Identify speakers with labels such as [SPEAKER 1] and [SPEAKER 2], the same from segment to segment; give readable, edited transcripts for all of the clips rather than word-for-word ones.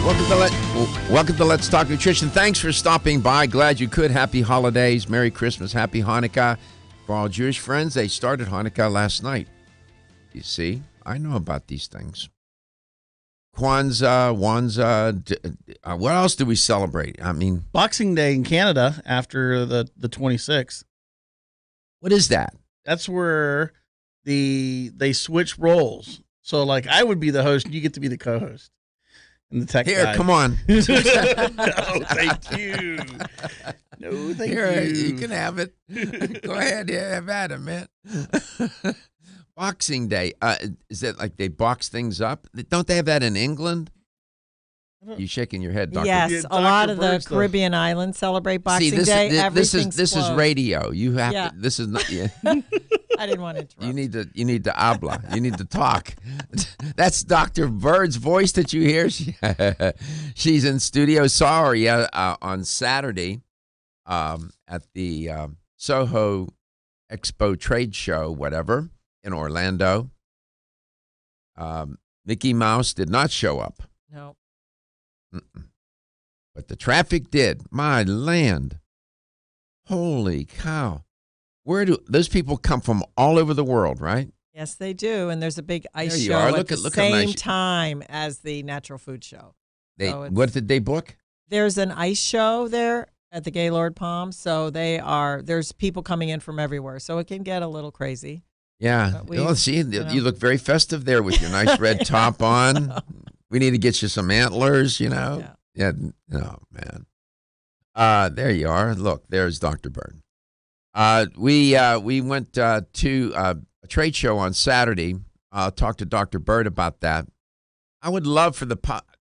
[SPEAKER 1] Welcome to Let's Talk Nutrition. Thanks for stopping by. Glad you could. Happy holidays. Merry Christmas. Happy Hanukkah. For all Jewish friends, they started Hanukkah last night. You see, I know about these things. Kwanzaa, what else do we celebrate? I mean,
[SPEAKER 2] Boxing Day in Canada after the 26th.
[SPEAKER 1] what is that?
[SPEAKER 2] That's where they switch roles. So, like, I would be the host, and you get to be the co-host. And the tech
[SPEAKER 1] Here,
[SPEAKER 2] guy.
[SPEAKER 1] come on.
[SPEAKER 2] No, thank you. No, thank
[SPEAKER 1] Here,
[SPEAKER 2] you.
[SPEAKER 1] you can have it. Go ahead. Yeah, have at it, man. Boxing Day. Is it like they box things up? Don't they have that in England? You shaking your head, Doctor?
[SPEAKER 3] Yes,
[SPEAKER 2] Yeah,
[SPEAKER 3] a lot
[SPEAKER 2] Dr.
[SPEAKER 3] of the
[SPEAKER 2] Bird stuff.
[SPEAKER 3] Caribbean islands celebrate Boxing
[SPEAKER 1] See,
[SPEAKER 3] Day.
[SPEAKER 1] this is
[SPEAKER 3] Everything's
[SPEAKER 1] radio. You have
[SPEAKER 3] Yeah.
[SPEAKER 1] to. This is not. Yeah.
[SPEAKER 3] I didn't want to interrupt.
[SPEAKER 1] You need to habla. You need to talk. That's Dr. Bird's voice that you hear. She's in studio. Saw her on Saturday at the Soho Expo trade show, whatever, in Orlando. Mickey Mouse did not show up.
[SPEAKER 3] No.
[SPEAKER 1] But the traffic did. My land. Holy cow. Where do those people come from? All over the world, right?
[SPEAKER 3] Yes, they do. And there's a big ice
[SPEAKER 1] There you
[SPEAKER 3] show
[SPEAKER 1] are.
[SPEAKER 3] at
[SPEAKER 1] Look
[SPEAKER 3] the
[SPEAKER 1] at
[SPEAKER 3] same
[SPEAKER 1] nice-
[SPEAKER 3] time as the natural food show.
[SPEAKER 1] What did they book?
[SPEAKER 3] There's an ice show there at the Gaylord Palm. So there's people coming in from everywhere. So it can get a little crazy.
[SPEAKER 1] Yeah.
[SPEAKER 3] But
[SPEAKER 1] Well, see,
[SPEAKER 3] know.
[SPEAKER 1] you look very festive there with your nice red top on. We need to get you some antlers, Yeah. Oh, man. There you are. Look, there's Dr. Bird. We went to a trade show on Saturday. I'll talk to Dr. Bird about that. I would love for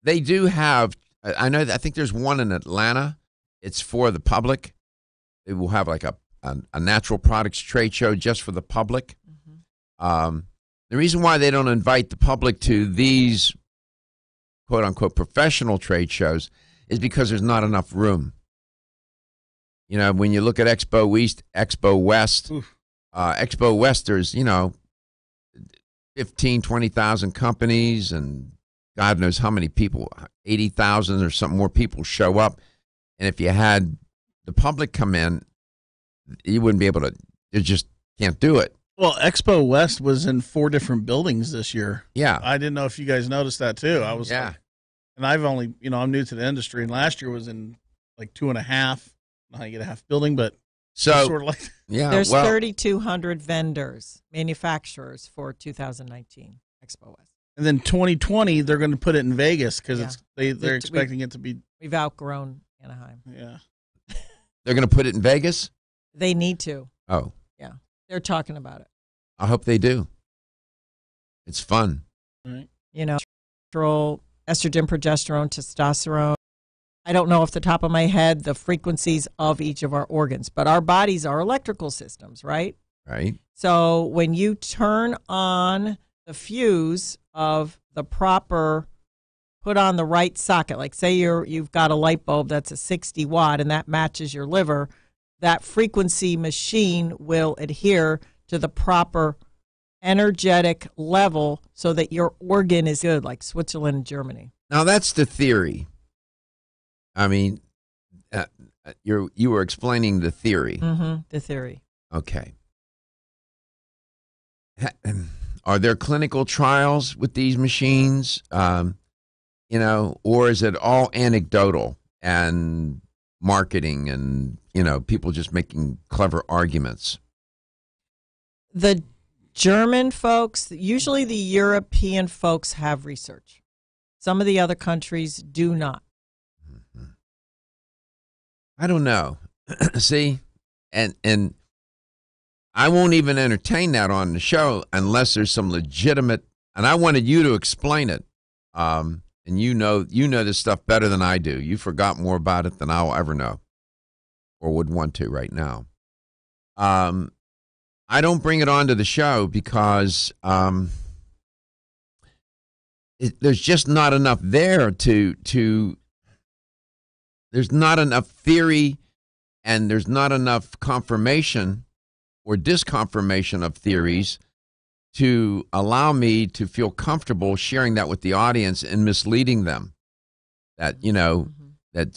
[SPEAKER 1] they do have, I think there's one in Atlanta. It's for the public. They will have like a natural products trade show just for the public. Mm-hmm. The reason why they don't invite the public to these quote unquote professional trade shows is because there's not enough room. When you look at Expo East, Expo West, Expo West, there's, 15, 20,000 companies and God knows how many people, 80,000 or something more people show up. And if you had the public come in, you wouldn't be able to, you just can't do it.
[SPEAKER 2] Well, Expo West was in 4 different buildings this year.
[SPEAKER 1] Yeah.
[SPEAKER 2] I didn't know if you guys noticed that too. I was like, and I've only, I'm new to the industry, and last year was in like 2.5. How you get a half building, but
[SPEAKER 1] so
[SPEAKER 2] sort of like
[SPEAKER 3] There's 3,200 vendors, manufacturers for 2019 Expo West.
[SPEAKER 2] And then 2020, they're going to put it in Vegas because they're expecting it to be.
[SPEAKER 3] We've outgrown Anaheim.
[SPEAKER 2] Yeah,
[SPEAKER 1] they're going to put it in Vegas.
[SPEAKER 3] They need to.
[SPEAKER 1] Oh,
[SPEAKER 3] yeah, they're talking about it.
[SPEAKER 1] I hope they do. It's fun.
[SPEAKER 2] Right.
[SPEAKER 3] Estrogen, progesterone, testosterone. I don't know off the top of my head the frequencies of each of our organs, but our bodies are electrical systems, right?
[SPEAKER 1] Right.
[SPEAKER 3] So when you turn on the fuse of the proper, put on the right socket, like say you've got a light bulb that's a 60 watt and that matches your liver, that frequency machine will adhere to the proper energetic level so that your organ is good, like Switzerland and Germany.
[SPEAKER 1] Now that's the theory. I mean, you were explaining the theory.
[SPEAKER 3] Mm-hmm, the theory.
[SPEAKER 1] Okay. Are there clinical trials with these machines? Or is it all anecdotal and marketing and, people just making clever arguments?
[SPEAKER 3] The German folks, usually the European folks have research. Some of the other countries do not.
[SPEAKER 1] I don't know. See, and I won't even entertain that on the show unless there's some legitimate. And I wanted you to explain it. And you know this stuff better than I do. You forgot more about it than I'll ever know, or would want to right now. I don't bring it onto the show because there's just not enough there to. There's not enough theory, and there's not enough confirmation or disconfirmation of theories to allow me to feel comfortable sharing that with the audience and misleading them. that, you know, that at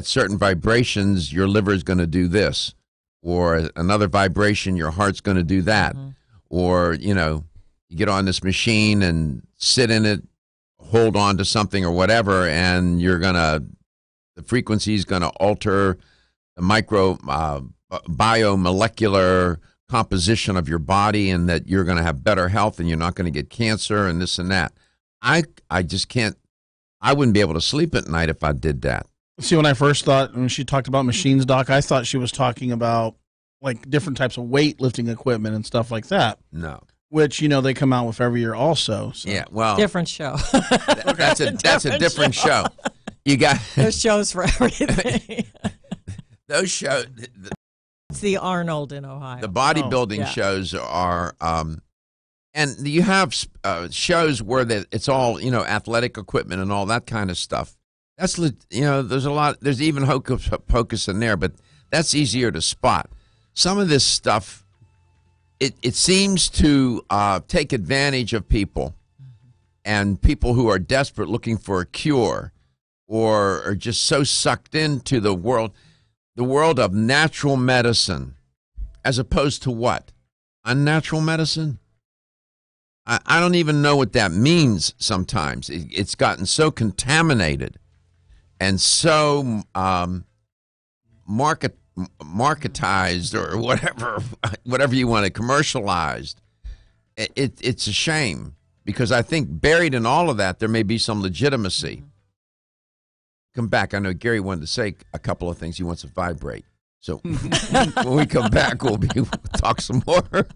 [SPEAKER 1] certain vibrations, your liver is going to do this, or another vibration, your heart's going to do that, or, you know, you get on this machine and sit in it, hold on to something or whatever, and the frequency is going to alter the biomolecular composition of your body, and that you're going to have better health and you're not going to get cancer and this and that. I just can't. I wouldn't be able to sleep at night if I did that.
[SPEAKER 2] See, when she talked about machines, Doc, I thought she was talking about like different types of weightlifting equipment and stuff like that.
[SPEAKER 1] No.
[SPEAKER 2] Which, you know, they come out with every year also. So.
[SPEAKER 1] Yeah, well.
[SPEAKER 3] Different show.
[SPEAKER 1] That's a different show. You got.
[SPEAKER 3] There's shows for everything.
[SPEAKER 1] Those shows.
[SPEAKER 3] It's the Arnold in Ohio.
[SPEAKER 1] The bodybuilding shows are. And you have shows where it's all, you know, athletic equipment and all that kind of stuff. That's, you know, there's even hocus pocus in there, but that's easier to spot. Some of this stuff, it seems to take advantage of people, and people who are desperate looking for a cure, or are just so sucked into the world of natural medicine, as opposed to what? Unnatural medicine? I don't even know what that means sometimes. It's gotten so contaminated and so marketized, or whatever you want to, commercialized. It's a shame, because I think buried in all of that, there may be some legitimacy. Come back. I know Gary wanted to say a couple of things. He wants to vibrate. So when we come back, we'll talk some more.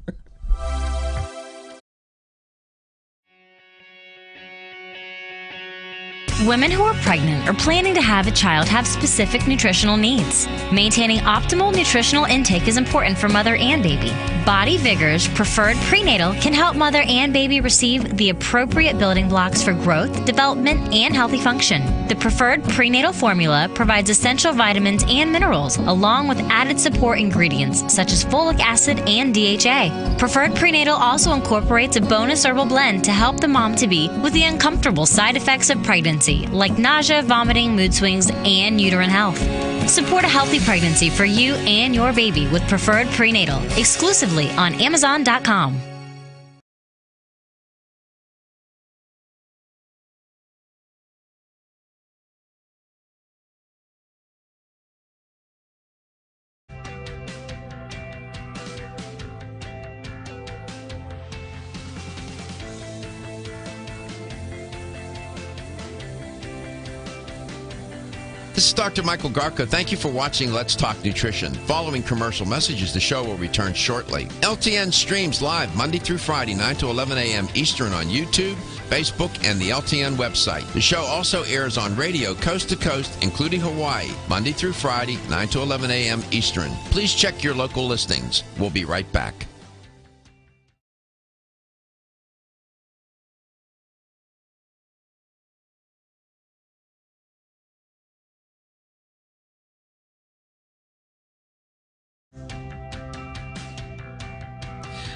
[SPEAKER 4] Women who are pregnant or planning to have a child have specific nutritional needs. Maintaining optimal nutritional intake is important for mother and baby. Body Vigor's Preferred Prenatal can help mother and baby receive the appropriate building blocks for growth, development, and healthy function. The Preferred Prenatal formula provides essential vitamins and minerals, along with added support ingredients such as folic acid and DHA. Preferred Prenatal also incorporates a bonus herbal blend to help the mom-to-be with the uncomfortable side effects of pregnancy, like nausea, vomiting, mood swings, and uterine health. Support a healthy pregnancy for you and your baby with Preferred Prenatal, exclusively on Amazon.com.
[SPEAKER 1] This is Dr. Michael Garko. Thank you for watching Let's Talk Nutrition. Following commercial messages, the show will return shortly. LTN streams live Monday through Friday, 9 to 11 a.m. Eastern on YouTube, Facebook, and the LTN website. The show also airs on radio coast to coast, including Hawaii, Monday through Friday, 9 to 11 a.m. Eastern. Please check your local listings. We'll be right back.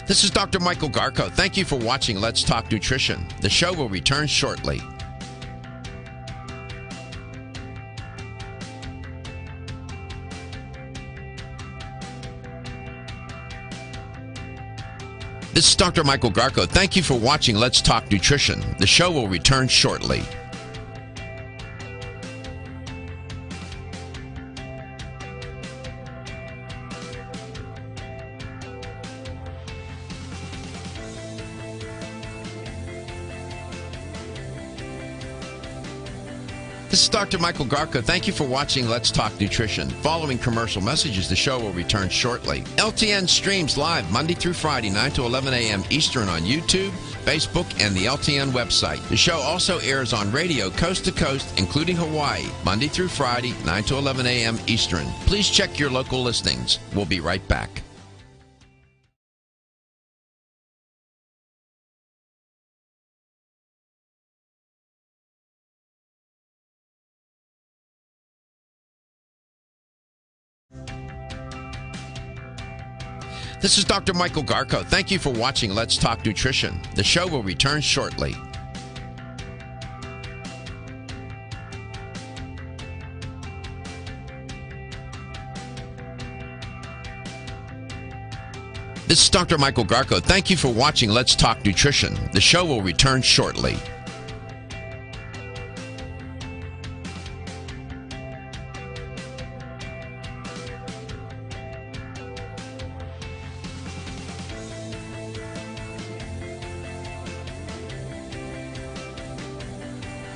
[SPEAKER 1] This is Dr. Michael Garko. Thank you for watching Let's Talk Nutrition. The show will return shortly. This is Dr. Michael Garko. Thank you for watching Let's Talk Nutrition. The show will return shortly. This is Dr. Michael Garko. Thank you for watching Let's Talk Nutrition. Following commercial messages, the show will return shortly. LTN streams live Monday through Friday, 9 to 11 a.m. Eastern on YouTube, Facebook, and the LTN website. The show also airs on radio coast to coast, including Hawaii, Monday through Friday, 9 to 11 a.m. Eastern. Please check your local listings. We'll be right back. This is Dr. Michael Garko. Thank you for watching Let's Talk Nutrition. The show will return shortly. This is Dr. Michael Garko. Thank you for watching Let's Talk Nutrition. The show will return shortly.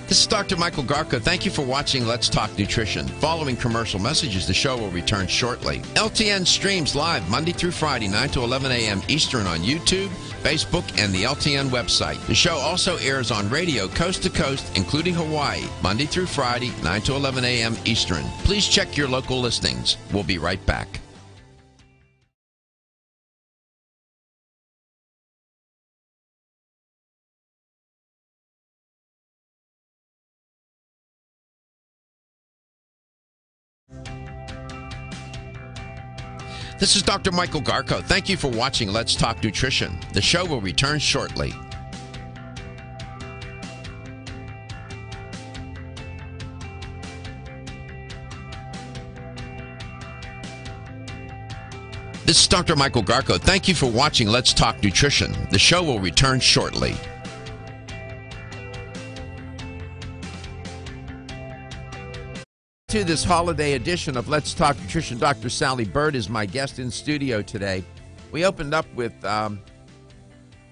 [SPEAKER 1] This is Dr. Michael Garko. Thank you for watching Let's Talk Nutrition. Following commercial messages, the show will return shortly. LTN streams live Monday through Friday, 9 to 11 a.m. Eastern on YouTube, Facebook, and the LTN website. The show also airs on radio coast to coast, including Hawaii, Monday through Friday, 9 to 11 a.m. Eastern. Please check your local listings. We'll be right back. This is Dr. Michael Garko. Thank you for watching Let's Talk Nutrition. The show will return shortly. This is Dr. Michael Garko. Thank you for watching Let's Talk Nutrition. The show will return shortly. To this holiday edition of Let's Talk Nutrition. Dr. Sally Bird is my guest in studio today. We opened up with,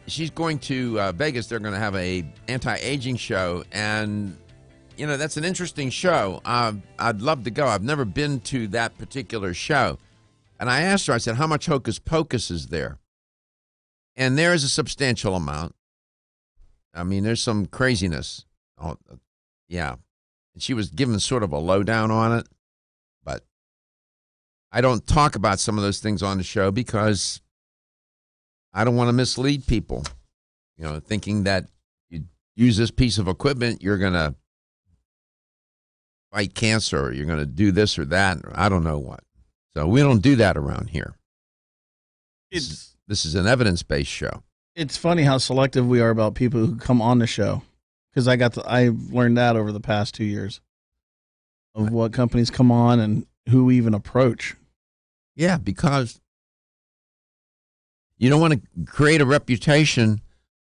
[SPEAKER 1] she's going to Vegas. They're going to have a anti-aging show, and, you know, that's an interesting show. I'd love to go. I've never been to that particular show. And I asked her, I said, how much hocus pocus is there? And there is a substantial amount. I mean, there's some craziness. Oh, yeah. She was given sort of a lowdown on it, but I don't talk about some of those things on the show because I don't want to mislead people, you know, thinking that you use this piece of equipment, you're going to fight cancer, or you're going to do this or that, or I don't know what. So we don't do that around here. This is an evidence-based show.
[SPEAKER 2] It's funny how selective we are about people who come on the show. Because I've learned that over the past 2 years of what companies come on and who we even approach.
[SPEAKER 1] Yeah, because you don't want to create a reputation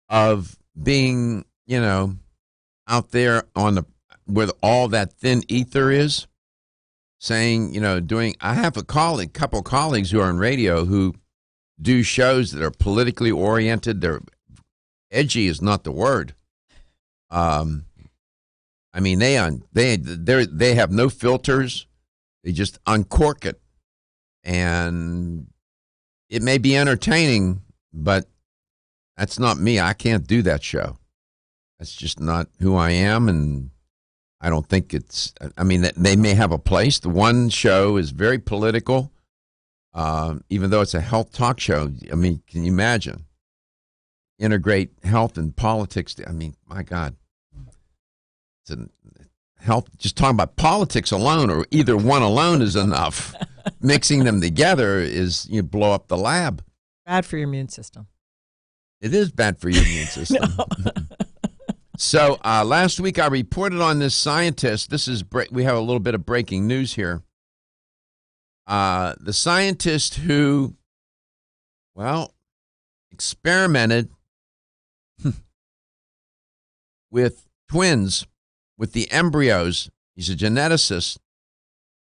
[SPEAKER 1] of being, you know, out there on the where all that thin ether is, saying, you know, I have a couple colleagues who are in radio who do shows that are politically oriented. They're edgy is not the word. I mean, they have no filters. They just uncork it, and it may be entertaining, but that's not me. I can't do that show. That's just not who I am, and I don't think it's. I mean, they may have a place. The one show is very political, even though it's a health talk show. I mean, can you imagine? Integrate health and politics. I mean, my God. Health, just talking about politics alone, or either one alone is enough. Mixing them together is, you blow up the lab.
[SPEAKER 3] Bad for your immune system.
[SPEAKER 1] It is bad for your immune system. So last week I reported on this scientist. We have a little bit of breaking news here. The scientist who, well, experimented with twins, with the embryos. He's a geneticist,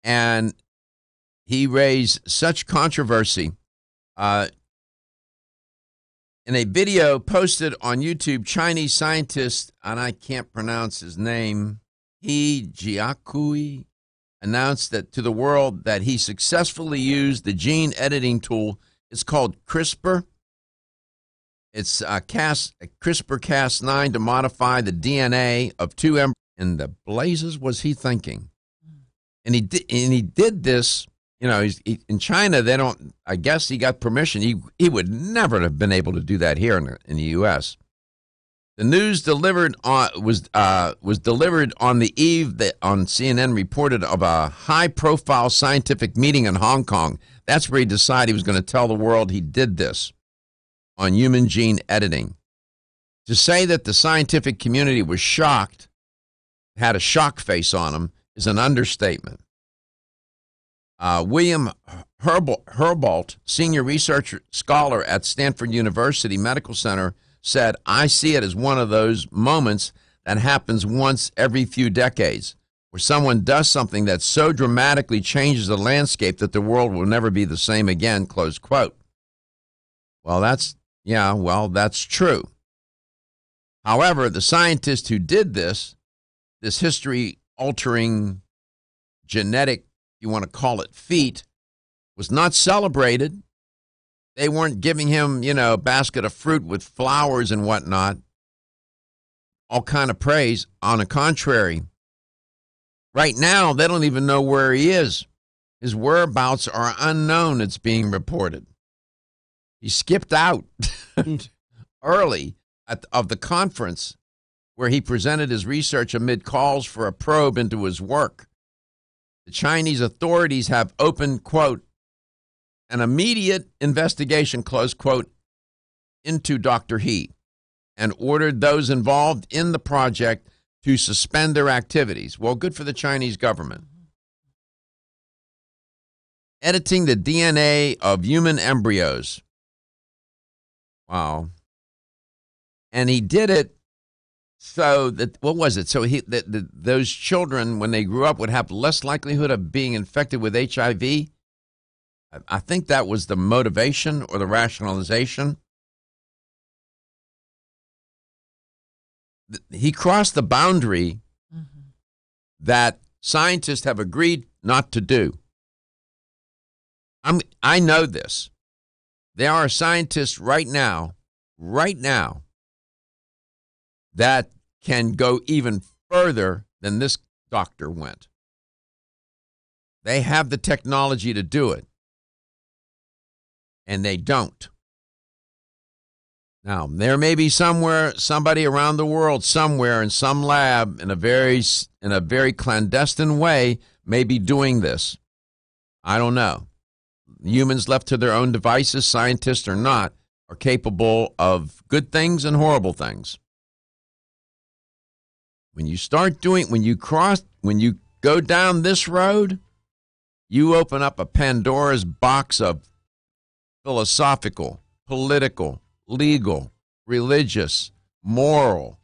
[SPEAKER 1] and he raised such controversy. In a video posted on YouTube, Chinese scientist, and I can't pronounce his name, He Jiakui, announced that to the world that he successfully used the gene editing tool. It's called CRISPR. It's CRISPR-Cas9 to modify the DNA of two embryos. And the blazes was he thinking? And he did this. You know, in China, they don't. I guess he got permission. He would never have been able to do that here in the U.S. The news delivered was delivered on the eve that on CNN reported of a high-profile scientific meeting in Hong Kong. That's where he decided he was going to tell the world he did this on human gene editing. To say that the scientific community was shocked, had a shock face on him, is an understatement. William Herbold, senior research scholar at Stanford University Medical Center, said, "I see it as one of those moments that happens once every few decades, where someone does something that so dramatically changes the landscape that the world will never be the same again," close quote. Well, that's true. However, the scientist who did this history-altering genetic, you want to call it, feat, was not celebrated. They weren't giving him, a basket of fruit with flowers and whatnot, all kind of praise. On the contrary, right now, they don't even know where he is. His whereabouts are unknown, it's being reported. He skipped out early of the conference where he presented his research amid calls for a probe into his work. The Chinese authorities have opened, quote, "an immediate investigation," close quote, into Dr. He, and ordered those involved in the project to suspend their activities. Well, good for the Chinese government. Editing the DNA of human embryos. Wow. And he did it so that, what was it? So those children, when they grew up, would have less likelihood of being infected with HIV. I think that was the motivation or the rationalization. He crossed the boundary that scientists have agreed not to do. I know this. There are scientists right now, that can go even further than this doctor went. They have the technology to do it, and they don't. Now, there may be somebody around the world, somewhere in some lab, in a very clandestine way, may be doing this. I don't know. Humans left to their own devices, scientists or not, are capable of good things and horrible things. When you go down this road, you open up a Pandora's box of philosophical, political, legal, religious, moral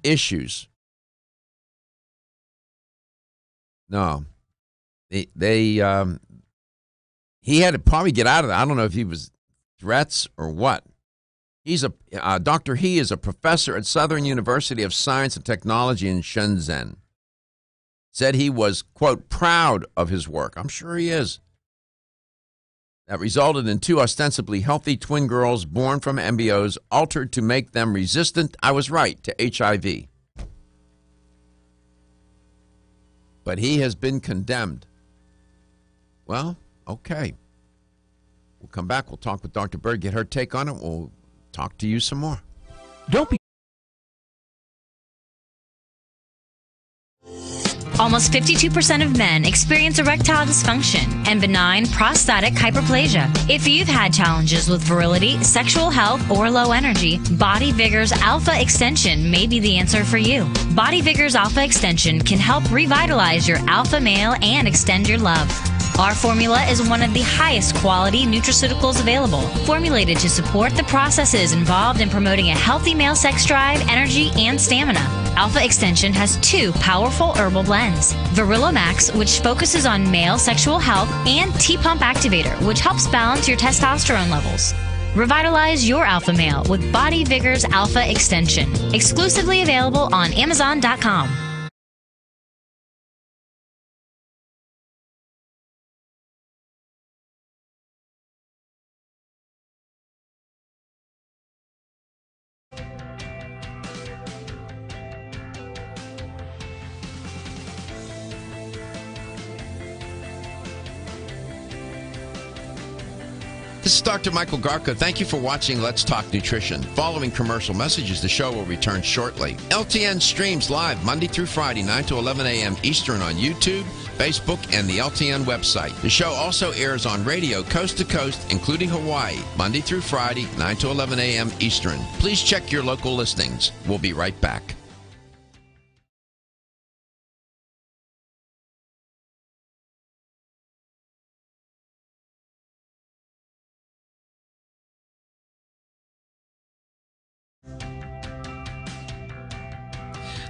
[SPEAKER 1] issues. No, he had to probably get out of that. I don't know if he was threats or what. Dr. He is a professor at Southern University of Science and Technology in Shenzhen. Said he was, quote, proud of his work. I'm sure he is. That resulted in 2 ostensibly healthy twin girls born from embryos altered to make them resistant, I was right, to HIV. But he has been condemned. Well, okay. We'll come back. We'll talk with Dr. Bird, get her take on it. We'll talk to you some more.
[SPEAKER 5] Don't be.
[SPEAKER 4] Almost 52% of men experience erectile dysfunction and benign prostatic hyperplasia. If you've had challenges with virility, sexual health, or low energy, Body Vigor's Alpha Extension may be the answer for you. Body Vigor's Alpha Extension can help revitalize your alpha male and extend your love. Our formula is one of the highest quality nutraceuticals available, formulated to support the processes involved in promoting a healthy male sex drive, energy, and stamina. Alpha Extension has 2 powerful herbal blends, Virilomax, which focuses on male sexual health, and T-Pump Activator, which helps balance your testosterone levels. Revitalize your alpha male with Body Vigor's Alpha Extension. Exclusively available on Amazon.com.
[SPEAKER 1] This is Dr. Michael Garko. Thank you for watching Let's Talk Nutrition. Following commercial messages, the show will return shortly. LTN streams live Monday through Friday, 9 to 11 a.m. Eastern on YouTube, Facebook, and the LTN website. The show also airs on radio coast to coast, including Hawaii, Monday through Friday, 9 to 11 a.m. Eastern. Please check your local listings. We'll be right back.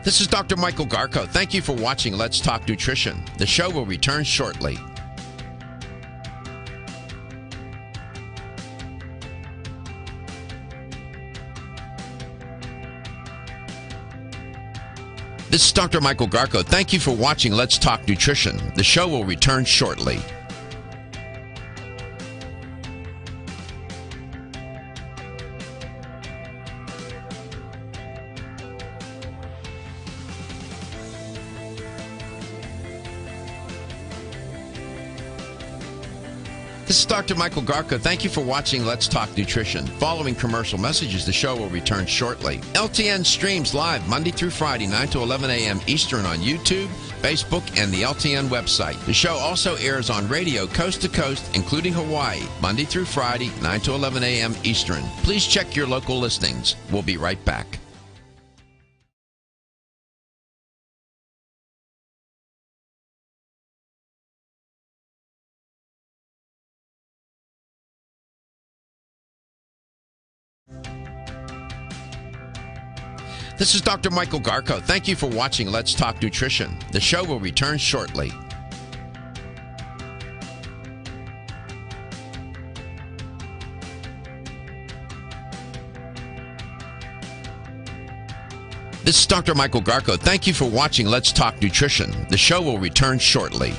[SPEAKER 1] This is Dr. Michael Garko. Thank you for watching Let's Talk Nutrition. The show will return shortly. This is Dr. Michael Garko. Thank you for watching Let's Talk Nutrition. The show will return shortly. This is Dr. Michael Garko. Thank you for watching Let's Talk Nutrition. Following commercial messages, the show will return shortly. LTN streams live Monday through Friday, 9 to 11 a.m. Eastern on YouTube, Facebook, and the LTN website. The show also airs on radio coast to coast, including Hawaii, Monday through Friday, 9 to 11 a.m. Eastern. Please check your local listings. We'll be right back. This is Dr. Michael Garko. Thank you for watching Let's Talk Nutrition. The show will return shortly. This is Dr. Michael Garko. Thank you for watching Let's Talk Nutrition. The show will return shortly.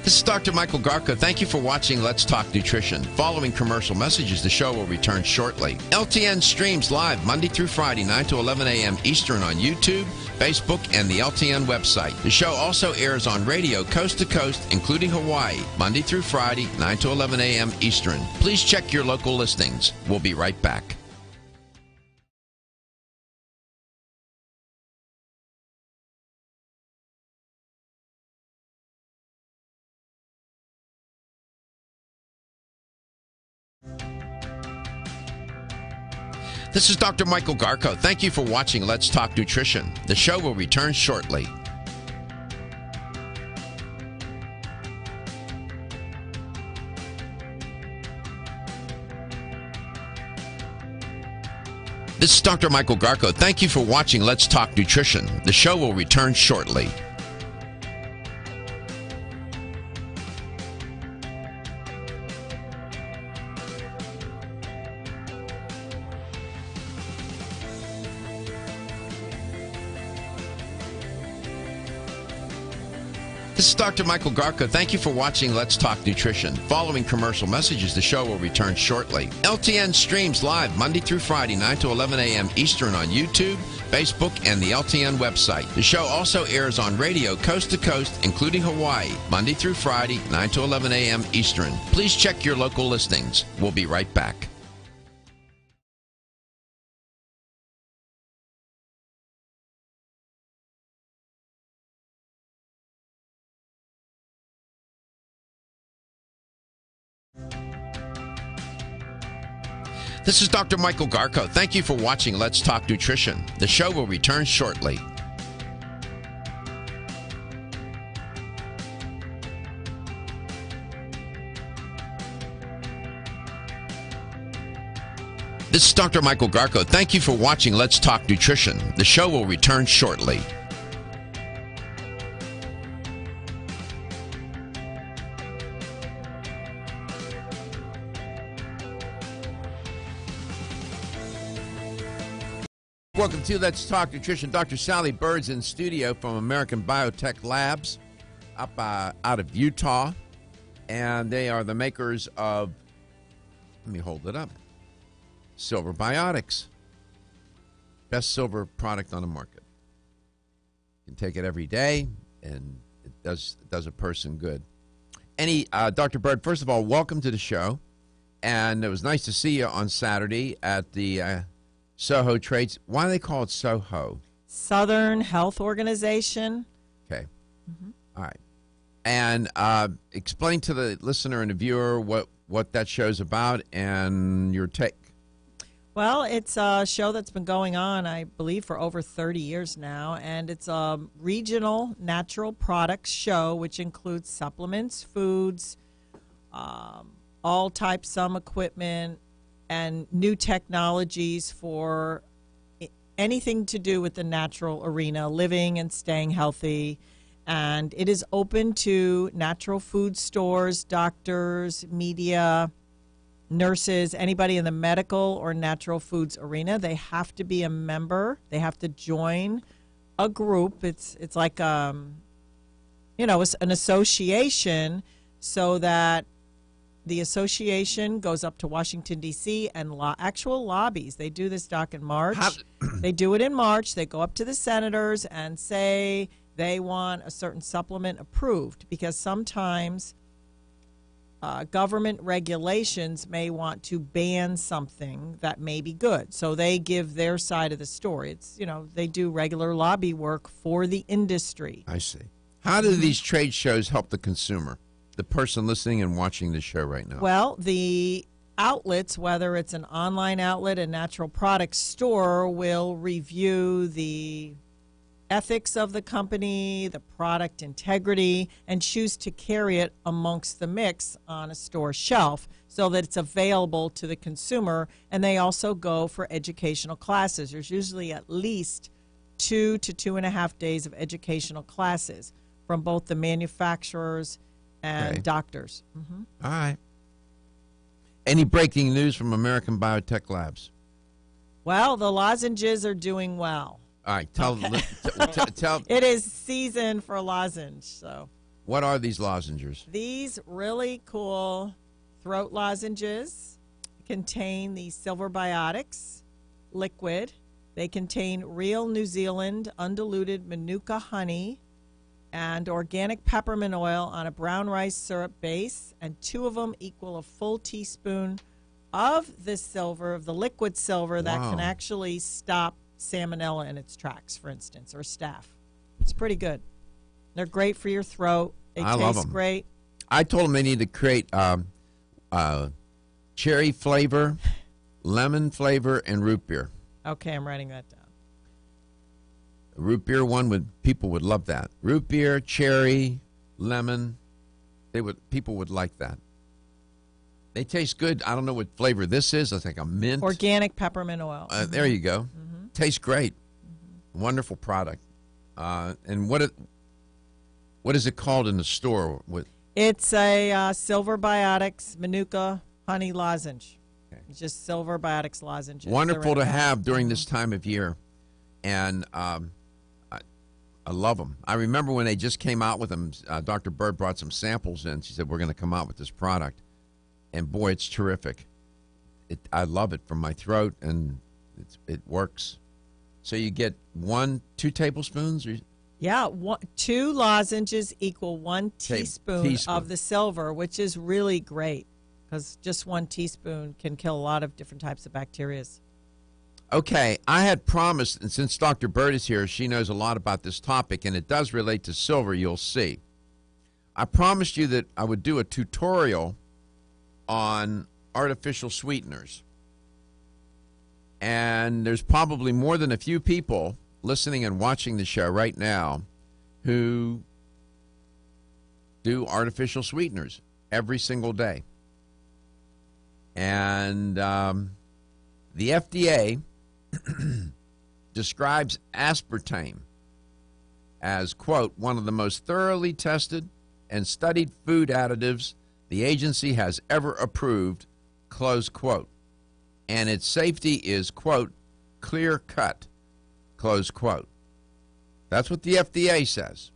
[SPEAKER 1] This is Dr. Michael Garko. Thank you for watching Let's Talk Nutrition. Following commercial messages, the show will return shortly. LTN streams live Monday through Friday, 9 to 11 a.m. Eastern on YouTube, Facebook, and the LTN website. The show also airs on radio coast to coast, including Hawaii, Monday through Friday, 9 to 11 a.m. Eastern. Please check your local listings. We'll be right back. This is Dr. Michael Garko. Thank you for watching Let's Talk Nutrition. The show will return shortly. This is Dr. Michael Garko. Thank you for watching Let's Talk Nutrition. The show will return shortly. This is Dr. Michael Garko. Thank you for watching Let's Talk Nutrition. Following commercial messages, the show will return shortly. LTN streams live Monday through Friday, 9 to 11 a.m. Eastern on YouTube, Facebook, and the LTN website. The show also airs on radio coast to coast, including Hawaii, Monday through Friday, 9 to 11 a.m. Eastern. Please check your local listings. We'll be right back. This is Dr. Michael Garko. Thank you for watching Let's Talk Nutrition. The show will return shortly. This is Dr. Michael Garko. Thank you for watching Let's Talk Nutrition. The show will return shortly. Welcome to Let's Talk Nutrition. Dr. Sally Bird's in studio from American Biotech Labs up out of Utah. And they are the makers of, let me hold it up, Silver Biotics. Best silver product on the market. You can take it every day, and it does a person good. Dr. Bird, first of all, welcome to the show. And it was nice to see you on Saturday at the Soho Trades. Why do they call it Soho?
[SPEAKER 3] Southern Health Organization.
[SPEAKER 1] Okay. Mm-hmm. All right. And explain to the listener and the viewer what that show's about and your take.
[SPEAKER 3] Well, it's a show that's been going on, I believe, for over 30 years now, and it's a regional natural products show, which includes supplements, foods, all types, some equipment, and new technologies for anything to do with the natural arena, living and staying healthy. And it is open to natural food stores, doctors, media, nurses, anybody in the medical or natural foods arena. They have to be a member. They have to join a group. It's like an association, so that the association goes up to Washington, D.C. and actual lobbies. They do this, Doc, in March. They do it in March. They go up to the senators and say they want a certain supplement approved, because sometimes government regulations may want to ban something that may be good. So they give their side of the story. It's, they do regular lobby work for the industry.
[SPEAKER 1] I see. How do these trade shows help the consumer, the person listening and watching the show right now?
[SPEAKER 3] Well, the outlets, whether it's an online outlet, a natural products store, will review the ethics of the company, the product integrity, and choose to carry it amongst the mix on a store shelf so that it's available to the consumer. And they also go for educational classes. There's usually at least 2 to 2.5 days of educational classes from both the manufacturers and doctors. Mm-hmm.
[SPEAKER 1] All right. Any breaking news from American Biotech Labs?
[SPEAKER 3] Well, the lozenges are doing well.
[SPEAKER 1] All right, tell.
[SPEAKER 3] It is season for lozenge. So,
[SPEAKER 1] what are these lozenges?
[SPEAKER 3] These really cool throat lozenges contain the Silver Biotics liquid. They contain real New Zealand undiluted Manuka honey and organic peppermint oil on a brown rice syrup base, and 2 of them equal a full teaspoon of the silver, of the liquid silver, that can actually stop salmonella in its tracks, for instance, or staph. It's pretty good. They're great for your throat. They taste great.
[SPEAKER 1] I told them they need to create cherry flavor, lemon flavor, and root beer.
[SPEAKER 3] Okay, I'm writing that down.
[SPEAKER 1] The root beer one people would love that. Root beer, cherry, lemon. People would like that. They taste good. I don't know what flavor this is. I think a mint.
[SPEAKER 3] Organic peppermint oil.
[SPEAKER 1] There you go. Mm-hmm. Tastes great. Mm-hmm. Wonderful product. And what is it called in the store?
[SPEAKER 3] It's a Silver Biotics Manuka honey lozenge. Okay. It's just Silver Biotics lozenges.
[SPEAKER 1] Wonderful to have during this time of year. And I love them. I remember when they just came out with them, Dr. Bird brought some samples in. She said, we're going to come out with this product. And boy, it's terrific. I love it for my throat, and it works. So you get 2 tablespoons?
[SPEAKER 3] Yeah, 2 lozenges equal 1 teaspoon of the silver, which is really great, because just 1 teaspoon can kill a lot of different types of bacteria.
[SPEAKER 1] Okay, I had promised, and since Dr. Bird is here, she knows a lot about this topic, and it does relate to silver, you'll see. I promised you that I would do a tutorial on artificial sweeteners. And there's probably more than a few people listening and watching the show right now who do artificial sweeteners every single day. And the FDA describes aspartame as, quote, one of the most thoroughly tested and studied food additives the agency has ever approved, close quote. And its safety is, quote, clear cut, close quote. That's what the FDA says.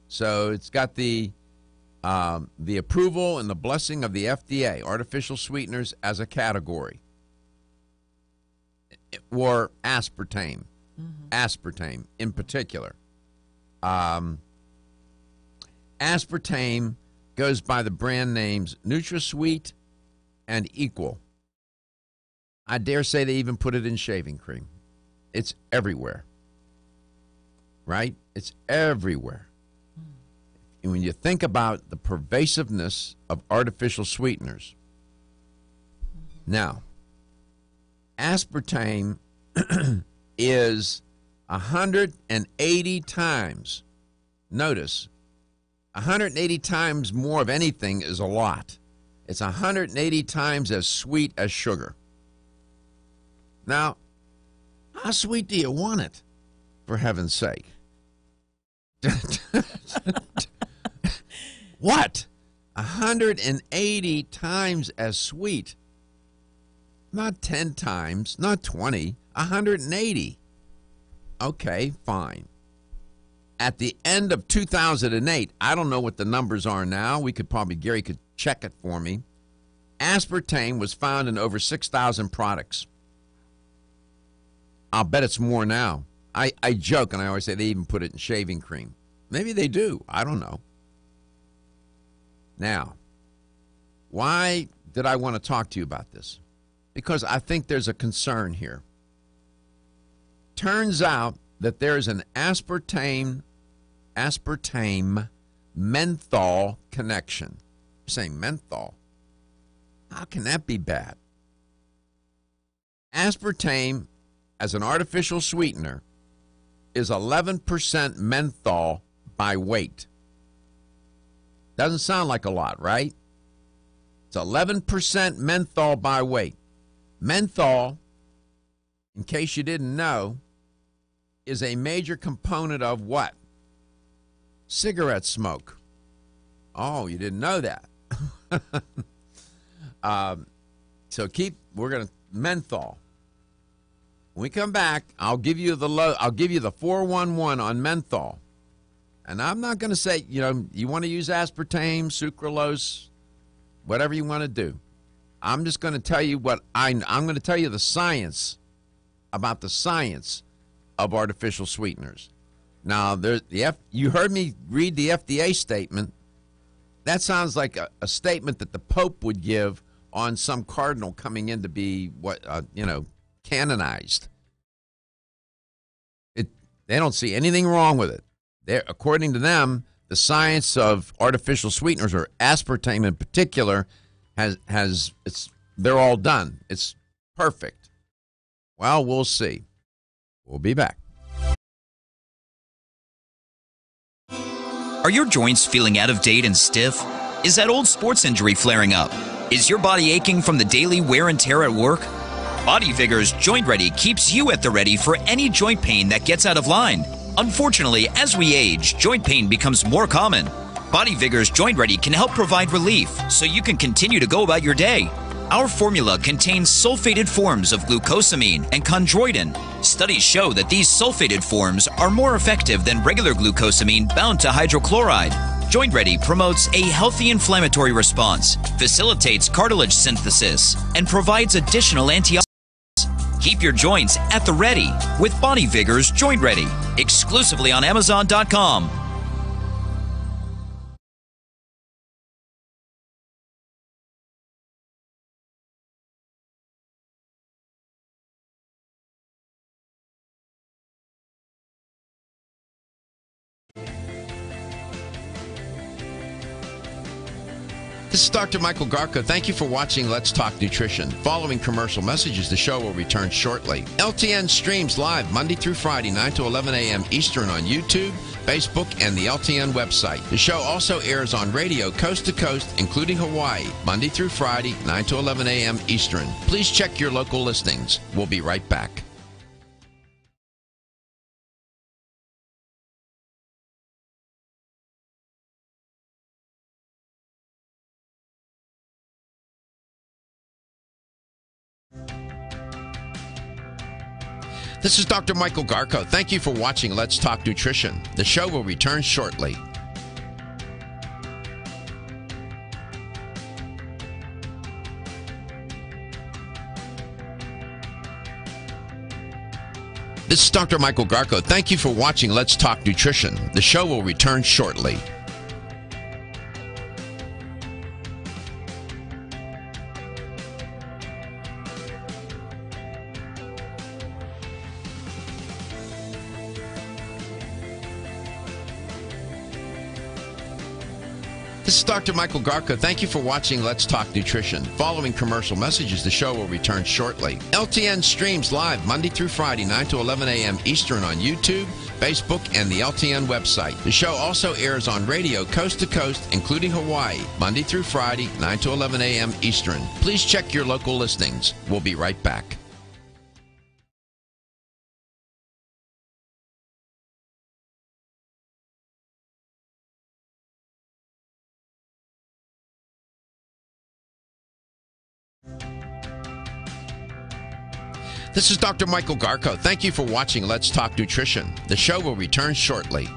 [SPEAKER 1] So it's got the approval and the blessing of the FDA, artificial sweeteners as a category, or aspartame, aspartame in particular. Aspartame goes by the brand names NutraSweet and Equal. I dare say they even put it in shaving cream. It's everywhere. Right? It's everywhere. And when you think about the pervasiveness of artificial sweeteners, now, Aspartame is 180 times. Notice, 180 times more of anything is a lot. It's 180 times as sweet as sugar. Now, how sweet do you want it, for heaven's sake? What? 180 times as sweet. Not 10 times, not 20, 180. Okay, fine. At the end of 2008, I don't know what the numbers are now. Gary could check it for me. Aspartame was found in over 6,000 products. I'll bet it's more now. I joke, and I always say they even put it in shaving cream. Maybe they do. I don't know. Now, why did I want to talk to you about this? Because I think there's a concern here. Turns out that there's an aspartame menthol connection. You're saying menthol? How can that be bad? Aspartame, as an artificial sweetener, is 11% menthol by weight. Doesn't sound like a lot, right? It's 11% menthol by weight. Menthol, in case you didn't know, is a major component of what? Cigarette smoke. Oh, you didn't know that. We're going to menthol. When we come back, I'll give you the 411 on menthol. And I'm not going to say, you want to use aspartame, sucralose, whatever you want to do. I'm just going to tell you I'm going to tell you the science about the science of artificial sweeteners. Now, you heard me read the FDA statement. That sounds like a statement that the Pope would give on some cardinal coming in to be canonized. They don't see anything wrong with it. According to them, the science of artificial sweeteners, or aspartame in particular, they're all done. It's perfect. Well, we'll see. We'll be back.
[SPEAKER 5] Are your joints feeling out of date and stiff? Is that old sports injury flaring up? Is your body aching from the daily wear and tear at work? Body Vigor's Joint Ready keeps you at the ready for any joint pain that gets out of line. Unfortunately, as we age, joint pain becomes more common. Body Vigor's Joint Ready can help provide relief so you can continue to go about your day. Our formula contains sulfated forms of glucosamine and chondroitin. Studies show that these sulfated forms are more effective than regular glucosamine bound to hydrochloride. Joint Ready promotes a healthy inflammatory response, facilitates cartilage synthesis, and provides additional antioxidants. Keep your joints at the ready with Body Vigor's Joint Ready, exclusively on Amazon.com.
[SPEAKER 1] This is Dr. Michael Garko. Thank you for watching Let's Talk Nutrition. Following commercial messages, the show will return shortly. LTN streams live Monday through Friday, 9 to 11 a.m. Eastern on YouTube, Facebook, and the LTN website. The show also airs on radio coast to coast, including Hawaii, Monday through Friday, 9 to 11 a.m. Eastern. Please check your local listings. We'll be right back. This is Dr. Michael Garko. Thank you for watching Let's Talk Nutrition. The show will return shortly. This is Dr. Michael Garko. Thank you for watching Let's Talk Nutrition. The show will return shortly. This is Dr. Michael Garko. Thank you for watching Let's Talk Nutrition. Following commercial messages, the show will return shortly. LTN streams live Monday through Friday, 9 to 11 a.m. Eastern on YouTube, Facebook, and the LTN website. The show also airs on radio coast to coast, including Hawaii, Monday through Friday, 9 to 11 a.m. Eastern. Please check your local listings. We'll be right back. This is Dr. Michael Garko. Thank you for watching Let's Talk Nutrition. The show will return shortly.